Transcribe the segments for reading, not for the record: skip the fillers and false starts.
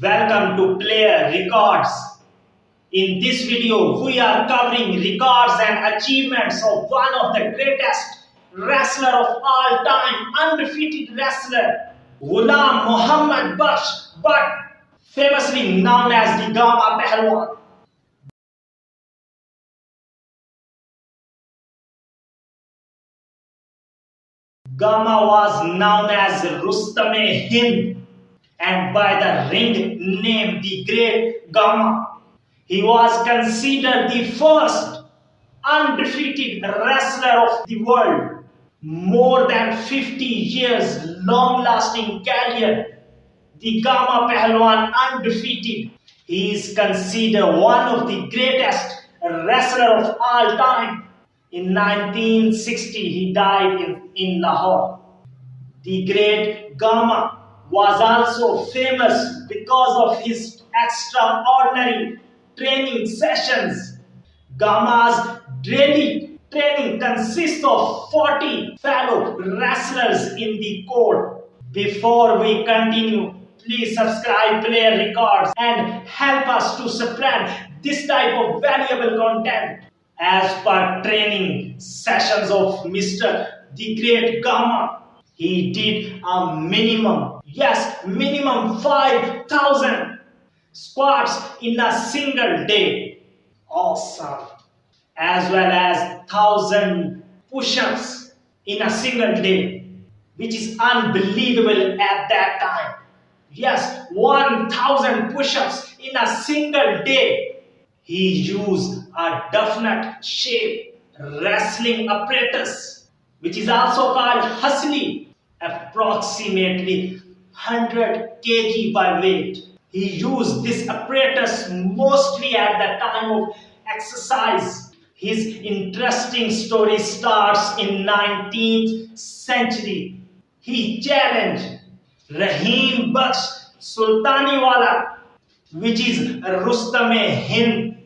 Welcome to Player Records. In this video, we are covering records and achievements of one of the greatest wrestler of all time, undefeated wrestler, Ghulam Mohammad Baksh Butt, famously known as the Gama Pehalwan. Gama was known as Rustam-e-Hind and by the ring name the Great Gama. He was considered the first undefeated wrestler of the world. More than 50 years long-lasting career, the Gama Pahlwan undefeated. He is considered one of the greatest wrestler of all time. In 1960, he died in Lahore. The Great Gama was also famous because of his extraordinary training sessions. Gama's daily training consists of 40 fellow wrestlers in the court. Before we continue, please subscribe Player Records and help us to spread this type of valuable content. As per training sessions of Mr. The Great Gama, he did a minimum 5,000 squats in a single day. Awesome. As well as 1,000 push-ups in a single day, which is unbelievable at that time. Yes, 1,000 push-ups in a single day. He used a definite shape wrestling apparatus, which is also called husli, approximately 100 kg by weight. He used this apparatus mostly at the time of exercise. His interesting story starts in 19th century. He challenged Rahim Baksh Sultaniwala, which is Rustam-e-Hind,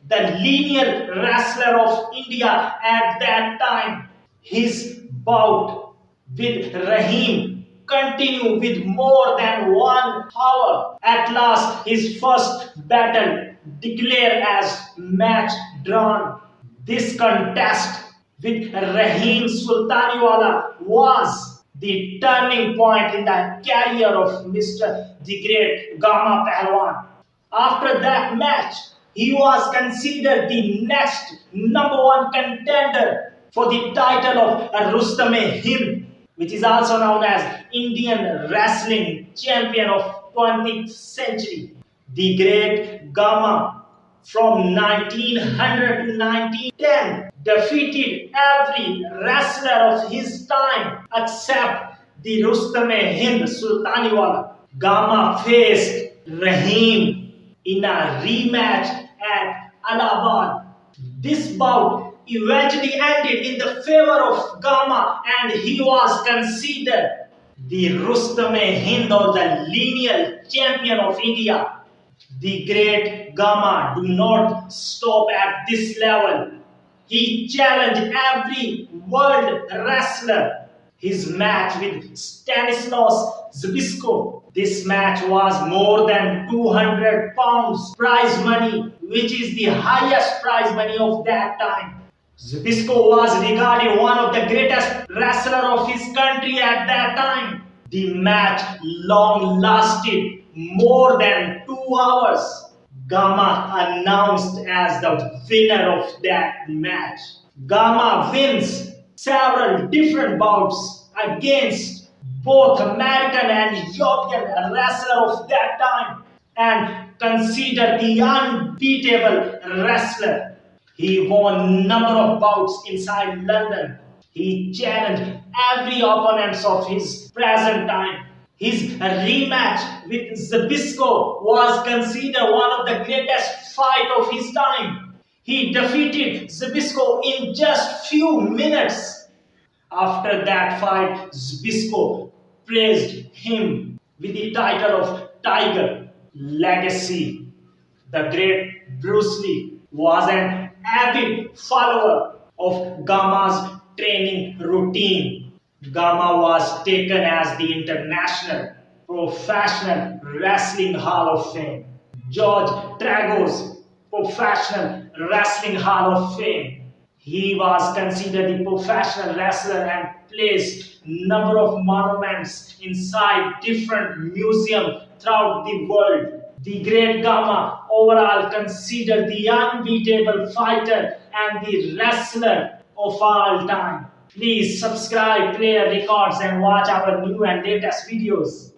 the lineal wrestler of India at that time. His bout with Rahim continued with more than 1 hour. At last, his first battle declared as match drawn. This contest with Rahim Sultaniwala was the turning point in the career of Mr. The Great Gama Pahlwan. After that match, he was considered the next #1 contender for the title of Rustam-e-Hind, which is also known as Indian Wrestling Champion of 20th century. The Great Gama from 1900 to 1910 defeated every wrestler of his time except the Rustam-e-Hind Sultaniwala. Gama faced Rahim in a rematch at Allahabad. This bout eventually ended in the favor of Gama and he was considered the Rustam-e-Hind or the lineal champion of India. The Great Gama do not stop at this level. He challenged every world wrestler. His match with Stanislaus Zbyszko. This match was more than 200 pounds prize money, which is the highest prize money of that time. Zbyszko was regarded one of the greatest wrestlers of his country at that time. The match long lasted more than 2 hours. Gama announced as the winner of that match. Gama wins several different bouts against both American and European wrestlers of that time and considered the unbeatable wrestler. He won number of bouts inside London. He challenged every opponent of his present time. His rematch with Zbyszko was considered one of the greatest fight of his time. He defeated Zbyszko in just few minutes. After that fight, Zbyszko praised him with the title of Tiger. Legacy. The great Bruce Lee was an avid follower of Gama's training routine. Gama was taken as the international professional Wrestling Hall of Fame. George Drago's Professional Wrestling Hall of Fame. He was considered a professional wrestler and placed number of monuments inside different museums throughout the world. The Great Gama, overall considered the unbeatable fighter and the wrestler of all time. Please subscribe, play records and watch our new and latest videos.